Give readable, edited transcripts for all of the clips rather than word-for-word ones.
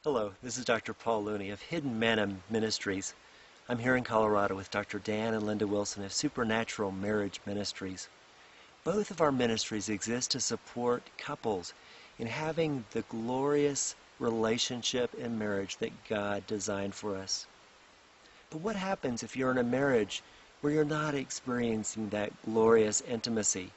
Hello, this is Dr. Paul Looney of Hidden Manna Ministries. I'm here in Colorado with Dr. Dan and Linda Wilson of Supernatural Marriage Ministries. Both of our ministries exist to support couples in having the glorious relationship in marriage that God designed for us. But what happens if you're in a marriage where you're not experiencing that glorious intimacy,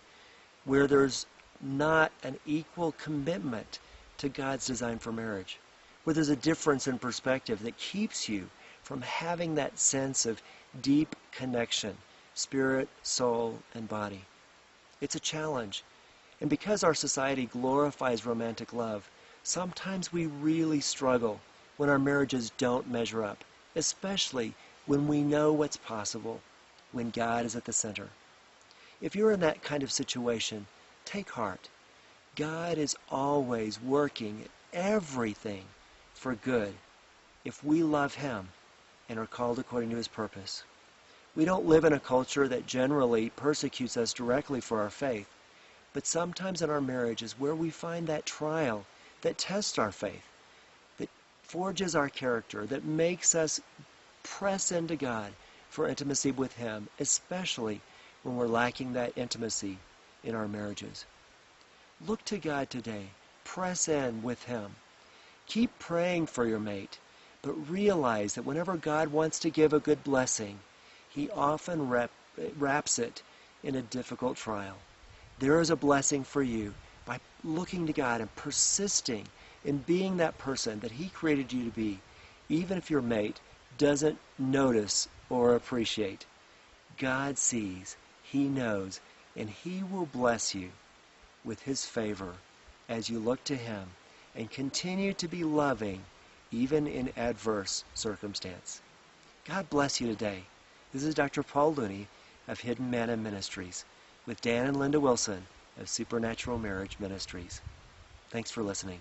where there's not an equal commitment to God's design for marriage, where there's a difference in perspective that keeps you from having that sense of deep connection, spirit, soul, and body? It's a challenge. And because our society glorifies romantic love, sometimes we really struggle when our marriages don't measure up, especially when we know what's possible, when God is at the center. If you're in that kind of situation, take heart. God is always working everything for good if we love Him and are called according to His purpose. We don't live in a culture that generally persecutes us directly for our faith, but sometimes in our marriage is where we find that trial that tests our faith, that forges our character, that makes us press into God for intimacy with Him, especially when we're lacking that intimacy in our marriages. Look to God today. Press in with Him. Keep praying for your mate, but realize that whenever God wants to give a good blessing, He often wraps it in a difficult trial. There is a blessing for you by looking to God and persisting in being that person that He created you to be, even if your mate doesn't notice or appreciate. God sees, He knows, and He will bless you with His favor as you look to Him and continue to be loving even in adverse circumstance. God bless you today. This is Dr. Paul Looney of Hidden Manna Ministries with Dan and Linda Wilson of Supernatural Marriage Ministries. Thanks for listening.